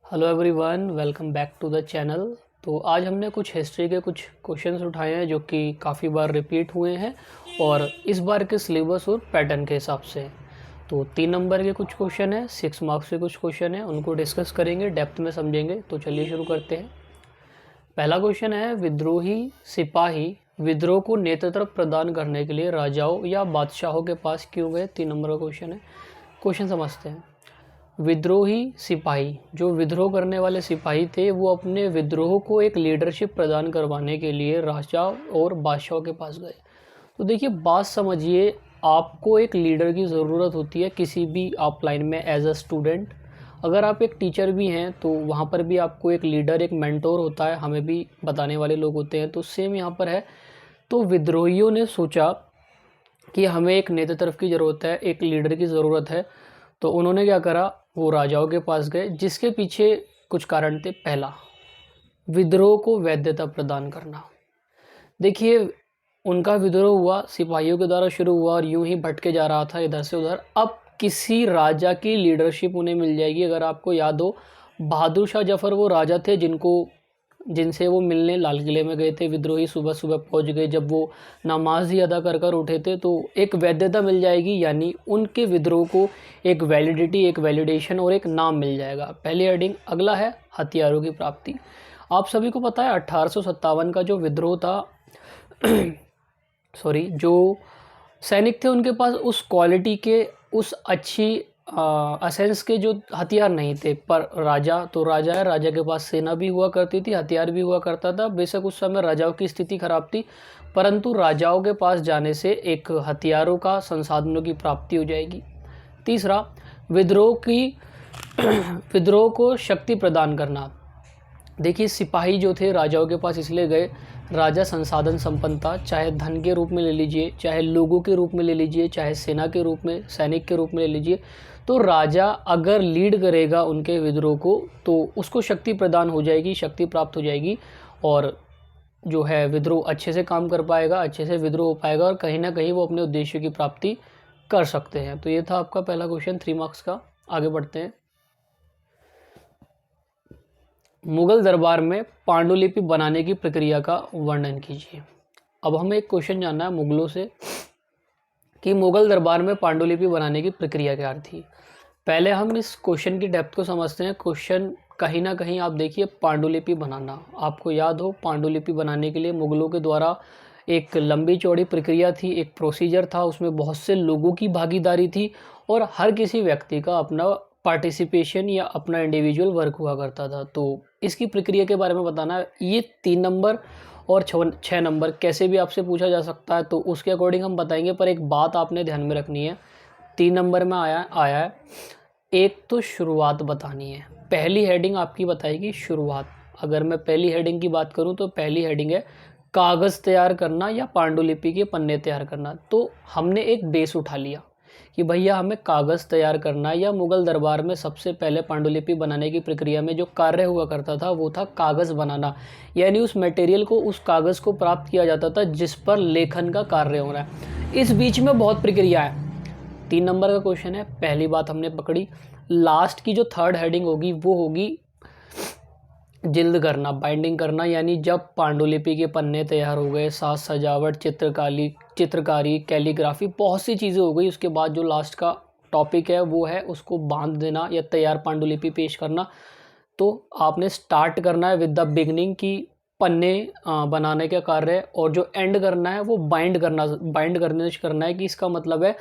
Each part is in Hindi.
Hello everyone, welcome back to the channel. तो आज हमने कुछ हिस्ट्री के कुछ क्वेश्चंस उठाए हैं जो कि काफ़ी बार रिपीट हुए हैं और इस बार के सिलेबस और पैटर्न के हिसाब से। तो 3 नंबर के कुछ क्वेश्चन हैं, 6 मार्क्स के कुछ क्वेश्चन हैं, उनको डिस्कस करेंगे, डेप्थ में समझेंगे। तो चलिए शुरू करते हैं। पहला क्वेश्चन है, विद्रोही सिपाही विद्रोह को नेतृत्व प्रदान करने के लिए राजाओं या बादशाहों के पास क्यों गए? 3 नंबर का क्वेश्चन है। क्वेश्चन समझते हैं। विद्रोही सिपाही, जो विद्रोह करने वाले सिपाही थे, वो अपने विद्रोह को एक लीडरशिप प्रदान करवाने के लिए राजा और बादशाहों के पास गए। तो देखिए, बात समझिए, आपको एक लीडर की ज़रूरत होती है किसी भी आप लाइन में एज अ स्टूडेंट। अगर आप एक टीचर भी हैं तो वहाँ पर भी आपको एक लीडर, एक मेंटोर होता है, हमें भी बताने वाले लोग होते हैं। तो सेम यहाँ पर है। तो विद्रोहियों ने सोचा कि हमें एक नेतृत्व की ज़रूरत है, एक लीडर की ज़रूरत है। तो उन्होंने क्या करा, वो राजाओं के पास गए, जिसके पीछे कुछ कारण थे। पहला, विद्रोह को वैधता प्रदान करना। देखिए, उनका विद्रोह हुआ, सिपाहियों के द्वारा शुरू हुआ और यूं ही भटके जा रहा था इधर से उधर। अब किसी राजा की लीडरशिप उन्हें मिल जाएगी। अगर आपको याद हो, बहादुर शाह जफर वो राजा थे जिनसे वो मिलने लाल किले में गए थे। विद्रोही सुबह सुबह पहुंच गए। जब वो नमाज ही अदा कर कर उठे थे तो एक वैधता मिल जाएगी, यानी उनके विद्रोह को एक वैलिडिटी, एक वैलिडेशन और एक नाम मिल जाएगा। पहली हेडिंग। अगला है हथियारों की प्राप्ति। आप सभी को पता है 1857 का जो विद्रोह था सॉरी, जो सैनिक थे उनके पास उस क्वालिटी के, उस अच्छी असेंस के जो हथियार नहीं थे। पर राजा तो राजा है, राजा के पास सेना भी हुआ करती थी, हथियार भी हुआ करता था। बेशक उस समय राजाओं की स्थिति खराब थी, परंतु राजाओं के पास जाने से एक हथियारों का, संसाधनों की प्राप्ति हो जाएगी। तीसरा, विद्रोह को शक्ति प्रदान करना। देखिए, सिपाही जो थे राजाओं के पास इसलिए गए, राजा संसाधन संपन्न था, चाहे धन के रूप में ले लीजिए, चाहे लोगों के रूप में ले लीजिए, चाहे सेना के रूप में, सैनिक के रूप में ले लीजिए। तो राजा अगर लीड करेगा उनके विद्रोह को तो उसको शक्ति प्रदान हो जाएगी, शक्ति प्राप्त हो जाएगी और जो है विद्रोह अच्छे से काम कर पाएगा, अच्छे से विद्रोह हो पाएगा और कहीं ना कहीं वो अपने उद्देश्य की प्राप्ति कर सकते हैं। तो ये था आपका पहला क्वेश्चन, 3 मार्क्स का। आगे बढ़ते हैं। मुगल दरबार में पांडुलिपि बनाने की प्रक्रिया का वर्णन कीजिए। अब हमें एक क्वेश्चन जानना है मुगलों से कि मुगल दरबार में पांडुलिपि बनाने की प्रक्रिया क्या थी। पहले हम इस क्वेश्चन की डेप्थ को समझते हैं। क्वेश्चन कहीं ना कहीं आप देखिए, पांडुलिपि बनाना, आपको याद हो, पांडुलिपि बनाने के लिए मुगलों के द्वारा एक लंबी चौड़ी प्रक्रिया थी, एक प्रोसीजर था, उसमें बहुत से लोगों की भागीदारी थी और हर किसी व्यक्ति का अपना पार्टिसिपेशन या अपना इंडिविजुअल वर्क हुआ करता था। तो इसकी प्रक्रिया के बारे में बताना। ये 3 नंबर और 6 नंबर कैसे भी आपसे पूछा जा सकता है, तो उसके अकॉर्डिंग हम बताएंगे। पर एक बात आपने ध्यान में रखनी है, 3 नंबर में आया है एक तो शुरुआत बतानी है। पहली हेडिंग आपकी बताएगी शुरुआत। अगर मैं पहली हेडिंग की बात करूं तो पहली हेडिंग है कागज़ तैयार करना या पांडुलिपि के पन्ने तैयार करना। तो हमने एक बेस उठा लिया कि भैया हमें कागज़ तैयार करना, या मुगल दरबार में सबसे पहले पांडुलिपि बनाने की प्रक्रिया में जो कार्य हुआ करता था वो था कागज़ बनाना, यानी उस मटेरियल को, उस कागज़ को प्राप्त किया जाता था जिस पर लेखन का कार्य हो रहा है। इस बीच में बहुत प्रक्रिया है। 3 नंबर का क्वेश्चन है, पहली बात हमने पकड़ी। लास्ट की जो थर्ड हेडिंग होगी वो होगी जिल्द करना, बाइंडिंग करना, यानी जब पांडुलिपि के पन्ने तैयार हो गए, साज सजावट, चित्रकारी, कैलीग्राफी, बहुत सी चीज़ें हो गई, उसके बाद जो लास्ट का टॉपिक है वो है उसको बांध देना या तैयार पांडुलिपि पेश करना। तो आपने स्टार्ट करना है विद द बिगनिंग की पन्ने बनाने का कार्य, और जो एंड करना है वो बाइंड करने से करना है, कि इसका मतलब है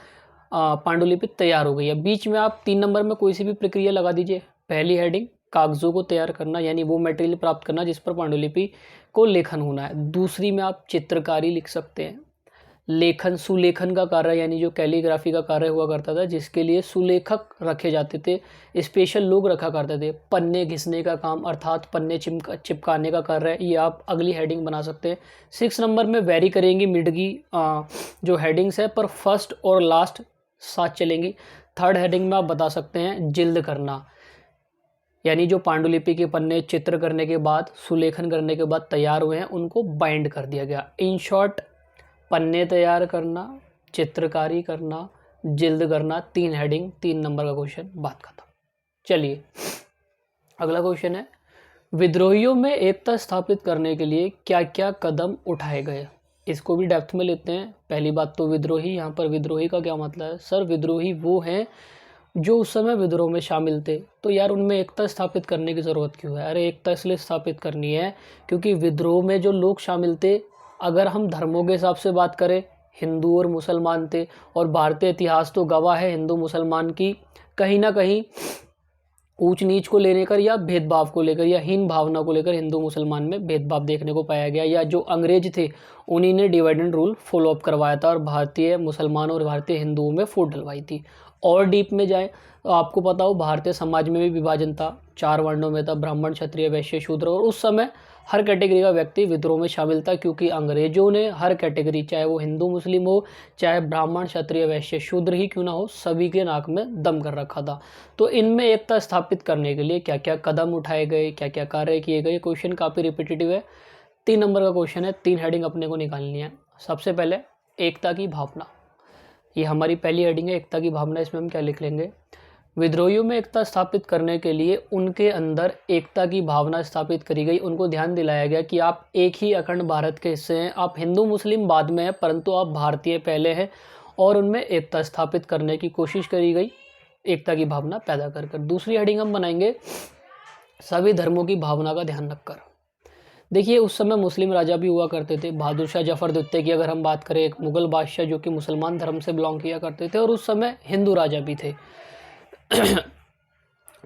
पांडुलिपि तैयार हो गई है। बीच में आप 3 नंबर में कोई सी भी प्रक्रिया लगा दीजिए। पहली हेडिंग कागज़ों को तैयार करना, यानी वो मटेरियल प्राप्त करना जिस पर पांडुलिपि को लेखन होना है। दूसरी में आप चित्रकारी लिख सकते हैं। लेखन, सुलेखन का कार्य, यानी जो कैलीग्राफी का कार्य हुआ करता था जिसके लिए सुलेखक रखे जाते थे, स्पेशल लोग रखा करते थे। पन्ने घिसने का काम, अर्थात पन्ने चिपकाने का कार्य, ये आप अगली हेडिंग बना सकते हैं। 6 नंबर में वेरी करेंगी मिड की जो हेडिंग्स है, पर फर्स्ट और लास्ट साथ चलेंगी। थर्ड हेडिंग में आप बता सकते हैं जिल्द करना, यानी जो पांडुलिपि के पन्ने चित्र करने के बाद, सुलेखन करने के बाद तैयार हुए हैं उनको बाइंड कर दिया गया। इन शॉर्ट, पन्ने तैयार करना, चित्रकारी करना, जिल्द करना, 3 हेडिंग, 3 नंबर का क्वेश्चन, बात खत्म। चलिए अगला क्वेश्चन है, विद्रोहियों में एकता स्थापित करने के लिए क्या क्या कदम उठाए गए। इसको भी डेप्थ में लेते हैं। पहली बात तो विद्रोही, यहाँ पर विद्रोही का क्या मतलब है? सर विद्रोही वो हैं जो उस समय विद्रोह में शामिल थे। तो यार उनमें एकता स्थापित करने की ज़रूरत क्यों है? अरे एकता इसलिए स्थापित करनी है क्योंकि विद्रोह में जो लोग शामिल थे, अगर हम धर्मों के हिसाब से बात करें, हिंदू और मुसलमान थे, और भारतीय इतिहास तो गवाह है हिंदू मुसलमान की कहीं ना कहीं ऊंच नीच को लेकर या भेदभाव को लेकर या हीन भावना को लेकर हिंदू मुसलमान में भेदभाव देखने को पाया गया, या जो अंग्रेज थे उन्हीं ने divide and rule follow up करवाया था और भारतीय मुसलमानों और भारतीय हिंदुओं में फूट डलवाई थी। और डीप में जाए तो आपको पता हो भारतीय समाज में भी विभाजन था, 4 वर्णों में था, ब्राह्मण क्षत्रिय वैश्य शूद्र, और उस समय हर कैटेगरी का व्यक्ति विद्रोह में शामिल था क्योंकि अंग्रेजों ने हर कैटेगरी, चाहे वो हिंदू मुस्लिम हो, चाहे ब्राह्मण क्षत्रिय वैश्य शूद्र ही क्यों ना हो, सभी के नाक में दम कर रखा था। तो इनमें एकता स्थापित करने के लिए क्या क्या कदम उठाए गए, क्या क्या कार्य किए गए। क्वेश्चन काफ़ी रिपीटेटिव है, 3 नंबर का क्वेश्चन है, 3 हेडिंग अपने को निकालनी है। सबसे पहले एकता की भावना, ये हमारी पहली हेडिंग है, एकता की भावना। इसमें हम क्या लिख लेंगे? विद्रोहियों में एकता स्थापित करने के लिए उनके अंदर एकता की भावना स्थापित करी गई। उनको ध्यान दिलाया गया कि आप एक ही अखंड भारत के हिस्से हैं, आप हिंदू मुस्लिम बाद में हैं परंतु आप भारतीय पहले हैं, और उनमें एकता स्थापित करने की कोशिश करी गई, एकता की भावना पैदा कर कर। दूसरी हेडिंग हम बनाएंगे, सभी धर्मों की भावना का ध्यान रखकर। देखिए उस समय मुस्लिम राजा भी हुआ करते थे। बहादुर शाह जफर द्वितीय की अगर हम बात करें, एक मुगल बादशाह जो कि मुसलमान धर्म से बिलोंग किया करते थे, और उस समय हिंदू राजा भी थे।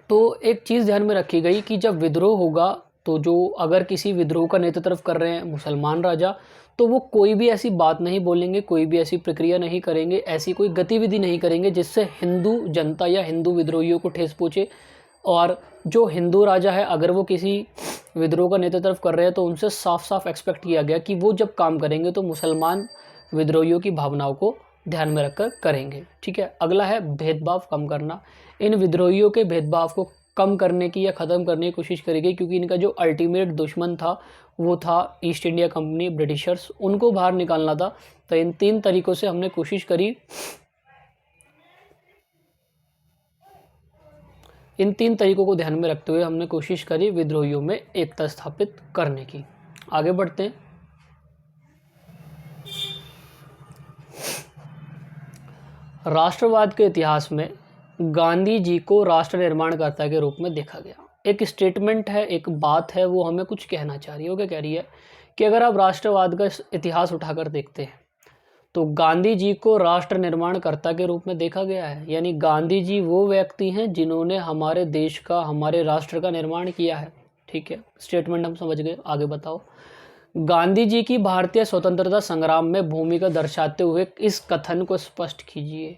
तो एक चीज़ ध्यान में रखी गई कि जब विद्रोह होगा तो जो अगर किसी विद्रोह का नेतृत्व कर रहे हैं मुसलमान राजा, तो वो कोई भी ऐसी बात नहीं बोलेंगे, कोई भी ऐसी प्रक्रिया नहीं करेंगे, ऐसी कोई गतिविधि नहीं करेंगे जिससे हिंदू जनता या हिंदू विद्रोहियों को ठेस पहुँचे। और जो हिंदू राजा है अगर वो किसी विद्रोह का नेतृत्व कर रहे हैं तो उनसे साफ साफ एक्सपेक्ट किया गया कि वो जब काम करेंगे तो मुसलमान विद्रोहियों की भावनाओं को ध्यान में रखकर करेंगे। ठीक है। अगला है भेदभाव कम करना। इन विद्रोहियों के भेदभाव को कम करने की या ख़त्म करने की कोशिश करी गई क्योंकि इनका जो अल्टीमेट दुश्मन था वो था ईस्ट इंडिया कंपनी, ब्रिटिशर्स, उनको बाहर निकालना था। तो इन 3 तरीक़ों से हमने कोशिश करी, इन 3 तरीक़ों को ध्यान में रखते हुए हमने कोशिश करी विद्रोहियों में एकता स्थापित करने की। आगे बढ़ते हैं। राष्ट्रवाद के इतिहास में गांधी जी को राष्ट्र निर्माणकर्ता के रूप में देखा गया। एक स्टेटमेंट है, एक बात है, वो हमें कुछ कहना चाह रही है। वो क्या कह रही है कि अगर आप राष्ट्रवाद का इतिहास उठाकर देखते हैं तो गांधी जी को राष्ट्र निर्माणकर्ता के रूप में देखा गया है। यानी गांधी जी वो व्यक्ति हैं जिन्होंने हमारे देश का, हमारे राष्ट्र का निर्माण किया है। ठीक है, स्टेटमेंट हम समझ गए। आगे बताओ। गांधी जी की भारतीय स्वतंत्रता संग्राम में भूमिका दर्शाते हुए इस कथन को स्पष्ट कीजिए।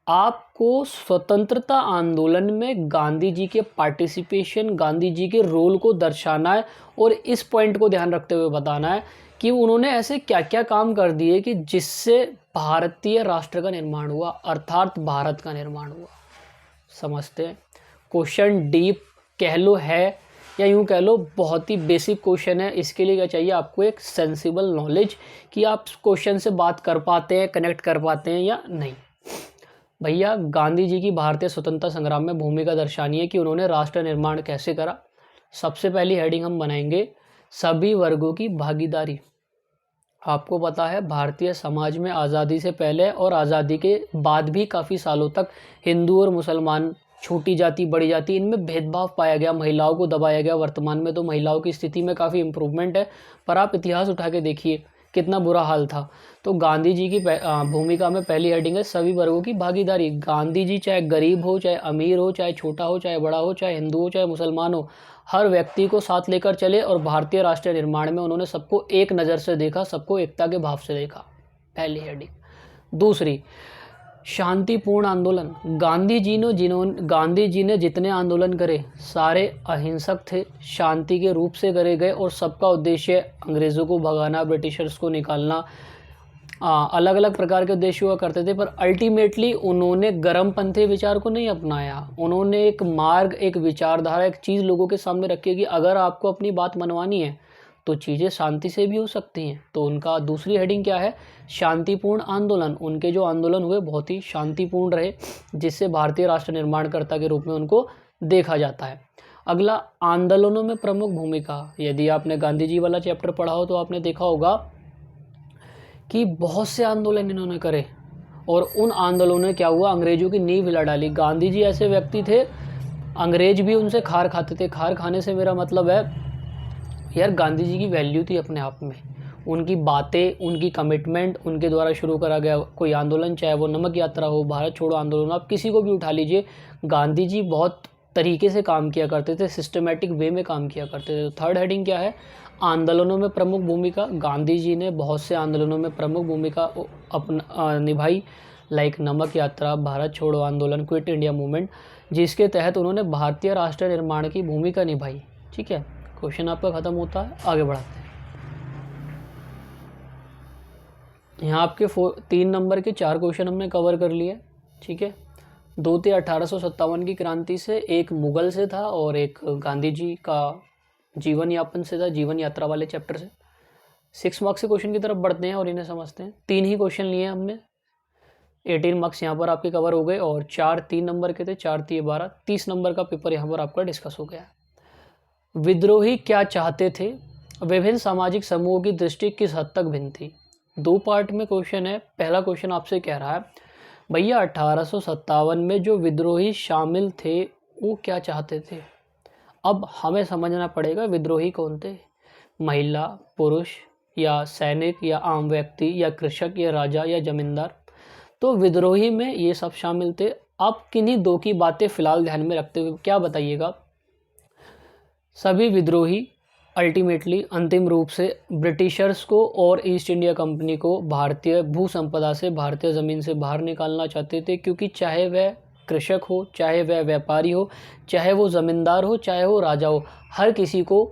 आपको स्वतंत्रता आंदोलन में गांधी जी के पार्टिसिपेशन, गांधी जी के रोल को दर्शाना है और इस पॉइंट को ध्यान रखते हुए बताना है कि उन्होंने ऐसे क्या क्या काम कर दिए कि जिससे भारतीय राष्ट्र का निर्माण हुआ, अर्थात भारत का निर्माण हुआ। समझते हैं। क्वेश्चन डीप कह लो है, या यूँ कह लो बहुत ही बेसिक क्वेश्चन है। इसके लिए क्या चाहिए आपको? एक सेंसिबल नॉलेज कि आप क्वेश्चन से बात कर पाते हैं, कनेक्ट कर पाते हैं या नहीं। भैया गांधी जी की भारतीय स्वतंत्रता संग्राम में भूमिका दर्शानी है कि उन्होंने राष्ट्र निर्माण कैसे करा। सबसे पहली हेडिंग हम बनाएंगे सभी वर्गों की भागीदारी। आपको पता है भारतीय समाज में आज़ादी से पहले और आज़ादी के बाद भी काफ़ी सालों तक हिंदू और मुसलमान, छोटी जाति बड़ी जाति, इनमें भेदभाव पाया गया, महिलाओं को दबाया गया। वर्तमान में तो महिलाओं की स्थिति में काफ़ी इम्प्रूवमेंट है, पर आप इतिहास उठा के देखिए कितना बुरा हाल था। तो गांधी जी की भूमिका में पहली हेडिंग है सभी वर्गों की भागीदारी। गांधी जी चाहे गरीब हो, चाहे अमीर हो, चाहे छोटा हो, चाहे बड़ा हो, चाहे हिंदू हो, चाहे मुसलमान हो, हर व्यक्ति को साथ लेकर चले और भारतीय राष्ट्र निर्माण में उन्होंने सबको एक नज़र से देखा, सबको एकता के भाव से देखा। पहली हेडिंग। दूसरी, शांतिपूर्ण आंदोलन। गांधी जी ने जितने आंदोलन करे सारे अहिंसक थे, शांति के रूप से करे गए और सबका उद्देश्य अंग्रेज़ों को भगाना, ब्रिटिशर्स को निकालना, अलग अलग प्रकार के उद्देश्य हुआ करते थे। पर अल्टीमेटली उन्होंने गर्मपंथी विचार को नहीं अपनाया। उन्होंने एक मार्ग, एक विचारधारा, एक चीज़ लोगों के सामने रखी कि अगर आपको अपनी बात मनवानी है तो चीज़ें शांति से भी हो सकती हैं। तो उनका दूसरी हेडिंग क्या है? शांतिपूर्ण आंदोलन। उनके जो आंदोलन हुए बहुत ही शांतिपूर्ण रहे, जिससे भारतीय राष्ट्र निर्माणकर्ता के रूप में उनको देखा जाता है। अगला, आंदोलनों में प्रमुख भूमिका। यदि आपने गांधी जी वाला चैप्टर पढ़ा हो तो आपने देखा होगा कि बहुत से आंदोलन इन्होंने करे और उन आंदोलनों में क्या हुआ, अंग्रेजों की नींव हिला डाली। गांधी जी ऐसे व्यक्ति थे, अंग्रेज भी उनसे खार खाते थे। खार खाने से मेरा मतलब है यार, गांधी जी की वैल्यू थी अपने आप में, उनकी बातें, उनकी कमिटमेंट, उनके द्वारा शुरू करा गया कोई आंदोलन, चाहे वो नमक यात्रा हो, भारत छोड़ो आंदोलन, आप किसी को भी उठा लीजिए, गांधी जी बहुत तरीके से काम किया करते थे, सिस्टमेटिक वे में काम किया करते थे। तो थर्ड हेडिंग क्या है, आंदोलनों में प्रमुख भूमिका। गांधी जी ने बहुत से आंदोलनों में प्रमुख भूमिका अपना निभाई, लाइक नमक यात्रा, भारत छोड़ो आंदोलन, क्विट इंडिया मूवमेंट, जिसके तहत उन्होंने भारतीय राष्ट्र निर्माण की भूमिका निभाई। ठीक है, क्वेश्चन आपका खत्म होता है, आगे बढ़ाते हैं। यहाँ आपके 3 नंबर के 4 क्वेश्चन हमने कवर कर लिए। ठीक है, 2 थे 1857 की क्रांति से, एक मुगल से था और एक गांधी जी का जीवन यापन से था, जीवन यात्रा वाले चैप्टर से। 6 मार्क्स के क्वेश्चन की तरफ बढ़ते हैं और इन्हें समझते हैं। 3 ही क्वेश्चन लिए हमने, 18 मार्क्स यहाँ पर आपके कवर हो गए और 4 3 नंबर के थे, 4 3 12, 30 नंबर का पेपर यहाँ पर आपका डिस्कस हो गया। विद्रोही क्या चाहते थे, विभिन्न सामाजिक समूहों की दृष्टि किस हद तक भिन्न थी। 2 पार्ट में क्वेश्चन है। पहला क्वेश्चन आपसे कह रहा है, भैया 1857 में जो विद्रोही शामिल थे वो क्या चाहते थे। अब हमें समझना पड़ेगा विद्रोही कौन थे, महिला, पुरुष या सैनिक या आम व्यक्ति या कृषक या राजा या जमींदार। तो विद्रोही में ये सब शामिल थे। अब किन्हीं 2 की बातें फिलहाल ध्यान में रखते हुए क्या बताइएगा, सभी विद्रोही अल्टीमेटली अंतिम रूप से ब्रिटिशर्स को और ईस्ट इंडिया कंपनी को भारतीय भू संपदा से, भारतीय ज़मीन से बाहर निकालना चाहते थे, क्योंकि चाहे वह कृषक हो, चाहे वह व्यापारी हो, चाहे वो ज़मींदार हो, चाहे वो राजा हो, हर किसी को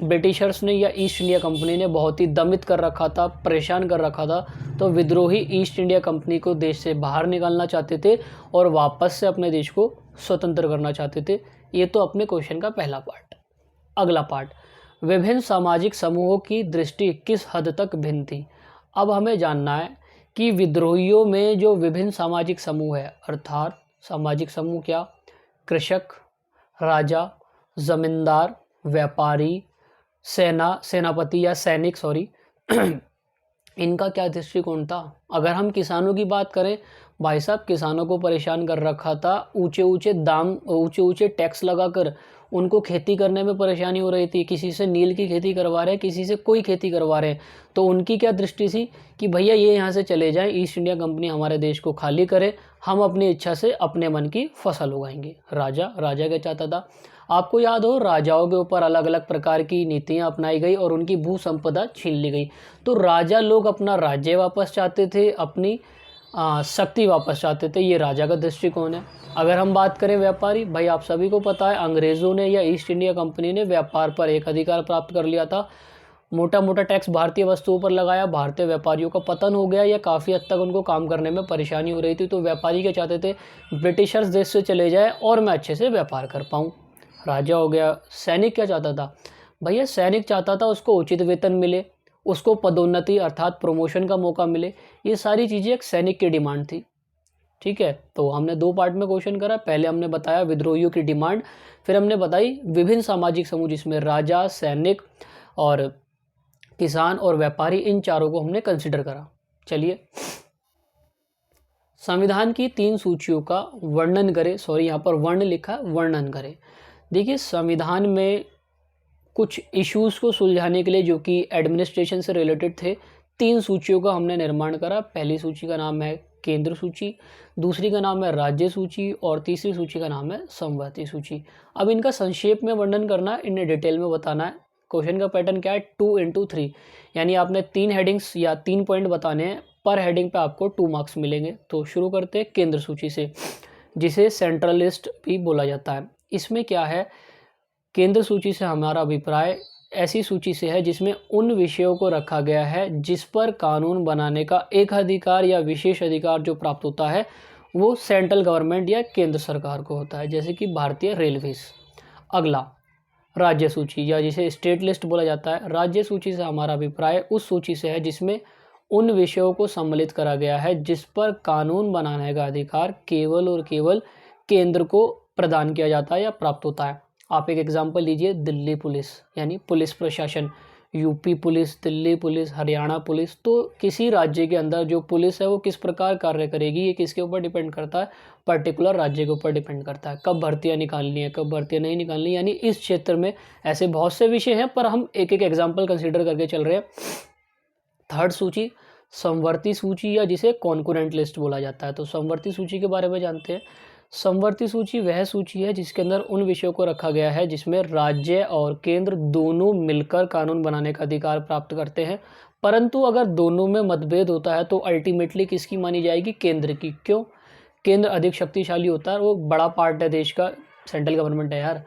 ब्रिटिशर्स ने या ईस्ट इंडिया कंपनी ने बहुत ही दमित कर रखा था, परेशान कर रखा था। तो विद्रोही ईस्ट इंडिया कंपनी को देश से बाहर निकालना चाहते थे और वापस से अपने देश को स्वतंत्र करना चाहते थे। ये तो अपने क्वेश्चन का पहला पार्ट। अगला पार्ट, विभिन्न सामाजिक समूहों की दृष्टि किस हद तक भिन्न थी। अब हमें जानना है कि विद्रोहियों में जो विभिन्न सामाजिक समूह है, अर्थात सामाजिक समूह क्या, कृषक, राजा, जमींदार, व्यापारी, सेनापति या सैनिक, इनका क्या दृष्टिकोण था। अगर हम किसानों की बात करें, भाई साहब किसानों को परेशान कर रखा था, ऊंचे ऊंचे दाम, ऊंचे ऊंचे टैक्स लगाकर उनको खेती करने में परेशानी हो रही थी। किसी से नील की खेती करवा रहे हैं, किसी से कोई खेती करवा रहे हैं। तो उनकी क्या दृष्टि थी कि भैया ये यहाँ से चले जाएं, ईस्ट इंडिया कंपनी हमारे देश को खाली करे, हम अपनी इच्छा से अपने मन की फसल उगाएंगे। राजा क्या चाहता था, आपको याद हो राजाओं के ऊपर अलग अलग प्रकार की नीतियाँ अपनाई गई और उनकी भू संपदा छीन ली गई। तो राजा लोग अपना राज्य वापस चाहते थे, अपनी शक्ति वापस चाहते थे। ये राजा का दृष्टिकोण है। अगर हम बात करें व्यापारी, भाई आप सभी को पता है अंग्रेज़ों ने या ईस्ट इंडिया कंपनी ने व्यापार पर एक अधिकार प्राप्त कर लिया था। मोटा मोटा टैक्स भारतीय वस्तुओं पर लगाया, भारतीय व्यापारियों का पतन हो गया या काफ़ी हद तक उनको काम करने में परेशानी हो रही थी। तो व्यापारी क्या चाहते थे, ब्रिटिशर्स देश से चले जाए और मैं अच्छे से व्यापार कर पाऊँ। राजा हो गया। सैनिक क्या चाहता था, भैया सैनिक चाहता था उसको उचित वेतन मिले, उसको पदोन्नति अर्थात प्रमोशन का मौका मिले। ये सारी चीज़ें एक सैनिक की डिमांड थी। ठीक है, तो हमने 2 पार्ट में क्वेश्चन करा। पहले हमने बताया विद्रोहियों की डिमांड, फिर हमने बताई विभिन्न सामाजिक समूह जिसमें राजा, सैनिक और किसान और व्यापारी, इन चारों को हमने कंसिडर करा। चलिए, संविधान की 3 सूचियों का वर्णन करें। यहाँ पर वर्ण लिखा, वर्णन करें। देखिए, संविधान में कुछ इश्यूज़ को सुलझाने के लिए जो कि एडमिनिस्ट्रेशन से रिलेटेड थे, 3 सूचियों का हमने निर्माण करा। पहली सूची का नाम है केंद्र सूची, दूसरी का नाम है राज्य सूची और तीसरी सूची का नाम है समवर्ती सूची। अब इनका संक्षेप में वर्णन करना है, इन्हें डिटेल में बताना है। क्वेश्चन का पैटर्न क्या है, 2 into 3, यानी आपने 3 हेडिंग्स या 3 पॉइंट बताने हैं। पर हेडिंग पे आपको 2 मार्क्स मिलेंगे। तो शुरू करते हैं केंद्र सूची से, जिसे सेंट्रल लिस्ट भी बोला जाता है। इसमें क्या है, केंद्र सूची से हमारा अभिप्राय ऐसी सूची से है जिसमें उन विषयों को रखा गया है जिस पर कानून बनाने का एक अधिकार या विशेष अधिकार जो प्राप्त होता है वो सेंट्रल गवर्नमेंट या केंद्र सरकार को होता है, जैसे कि भारतीय रेलवेज। अगला, राज्य सूची या जिसे स्टेट लिस्ट बोला जाता है। राज्य सूची से हमारा अभिप्राय उस सूची से है जिसमें उन विषयों को सम्मिलित करा गया है जिस पर कानून बनाने का अधिकार केवल और केवल केंद्र को प्रदान किया जाता है या प्राप्त होता है। आप एक एग्जांपल लीजिए, दिल्ली पुलिस यानी पुलिस प्रशासन, UP police, Delhi police, Haryana police. तो किसी राज्य के अंदर जो पुलिस है वो किस प्रकार कार्य करेगी, ये किसके ऊपर डिपेंड करता है, पर्टिकुलर राज्य के ऊपर डिपेंड करता है। कब भर्तियां निकालनी है, कब भर्तियां नहीं निकालनी, यानी इस क्षेत्र में ऐसे बहुत से विषय हैं, पर हम एक एक एग्जाम्पल कंसिडर करके चल रहे हैं। थर्ड सूची, समवर्ती सूची या जिसे कॉन्करेंट लिस्ट बोला जाता है। तो समवर्ती सूची के बारे में जानते हैं। समवर्ती सूची वह सूची है जिसके अंदर उन विषयों को रखा गया है जिसमें राज्य और केंद्र दोनों मिलकर कानून बनाने का अधिकार प्राप्त करते हैं, परंतु अगर दोनों में मतभेद होता है तो अल्टीमेटली किसकी मानी जाएगी, केंद्र की। क्यों? केंद्र अधिक शक्तिशाली होता है, वो बड़ा पार्ट है देश का, सेंट्रल गवर्नमेंट है यार,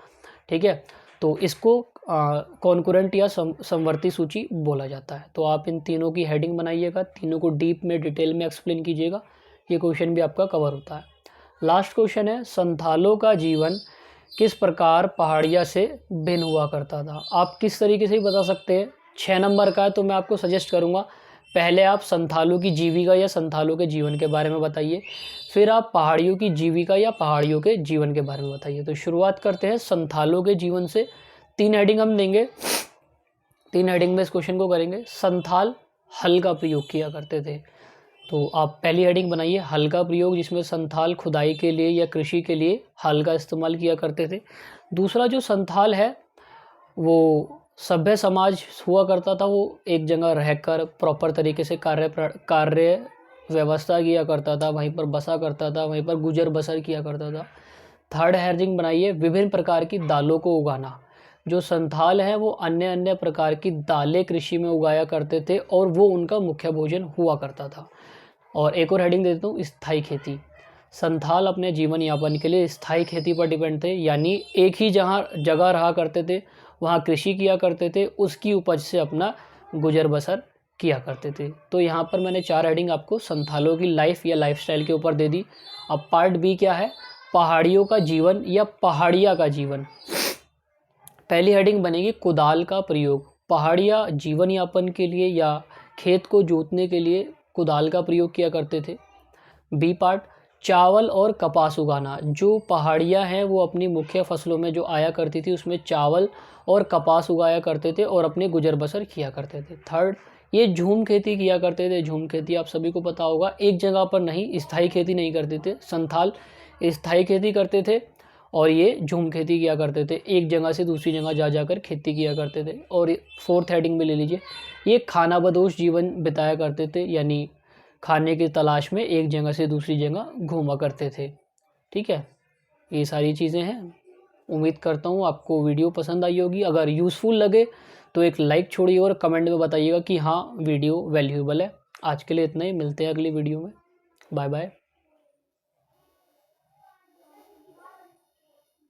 ठीक है। तो इसको कॉन्करेंट या समवर्ती सूची बोला जाता है। तो आप इन तीनों की हेडिंग बनाइएगा, तीनों को डीप में डिटेल में एक्सप्लेन कीजिएगा, ये क्वेश्चन भी आपका कवर होता है। लास्ट क्वेश्चन है, संथालों का जीवन किस प्रकार पहाड़िया से भिन्न हुआ करता था। आप किस तरीके से ही बता सकते हैं। 6 नंबर का है तो मैं आपको सजेस्ट करूंगा, पहले आप संथालों की जीविका या संथालों के जीवन के बारे में बताइए, फिर आप पहाड़ियों की जीविका या पहाड़ियों के जीवन के बारे में बताइए। तो शुरुआत करते हैं संथालों के जीवन से। 3 हेडिंग हम देंगे, 3 हेडिंग में इस क्वेश्चन को करेंगे। संथाल हल का प्रयोग किया करते थे। तो आप पहली हेडिंग बनाइए, हल का प्रयोग, जिसमें संथाल खुदाई के लिए या कृषि के लिए हल का इस्तेमाल किया करते थे। दूसरा जो संथाल है वो सभ्य समाज हुआ करता था, वो एक जगह रहकर प्रॉपर तरीके से कार्य व्यवस्था किया करता था, वहीं पर बसा करता था, वहीं पर गुजर बसर किया करता था। थर्ड हेडिंग बनाइए, विभिन्न प्रकार की दालों को उगाना। जो संथाल हैं वो अन्य अन्य प्रकार की दालें कृषि में उगाया करते थे और वो उनका मुख्य भोजन हुआ करता था। और एक और हेडिंग दे देता हूँ, स्थायी खेती। संथाल अपने जीवन यापन के लिए स्थायी खेती पर डिपेंड थे, यानी एक ही जगह रहा करते थे, वहाँ कृषि किया करते थे, उसकी उपज से अपना गुजर बसर किया करते थे। तो यहाँ पर मैंने 4 हेडिंग आपको संथालों की लाइफ या लाइफस्टाइल के ऊपर दे दी। अब पार्ट बी क्या है, पहाड़ियों का जीवन या पहाड़िया का जीवन। पहली हेडिंग बनेगी कुदाल का प्रयोग। पहाड़िया जीवन यापन के लिए या खेत को जोतने के लिए कुदाल का प्रयोग किया करते थे। बी पार्ट, चावल और कपास उगाना। जो पहाड़ियाँ हैं वो अपनी मुख्य फसलों में जो आया करती थी उसमें चावल और कपास उगाया करते थे और अपने गुजर बसर किया करते थे। थर्ड, ये झूम खेती किया करते थे। झूम खेती आप सभी को पता होगा, एक जगह पर नहीं, स्थायी खेती नहीं करते थे। संथाल स्थायी खेती करते थे और ये झूम खेती किया करते थे, एक जगह से दूसरी जगह जा जाकर खेती किया करते थे। और फोर्थ हेडिंग में ले लीजिए, ये खानाबदोश जीवन बिताया करते थे, यानी खाने की तलाश में एक जगह से दूसरी जगह घूमा करते थे। ठीक है, ये सारी चीज़ें हैं। उम्मीद करता हूँ आपको वीडियो पसंद आई होगी। अगर यूज़फुल लगे तो एक लाइक छोड़िए और कमेंट में बताइएगा कि हाँ वीडियो वैल्यूएबल है। आज के लिए इतना ही, मिलते हैं अगली वीडियो में। Bye bye.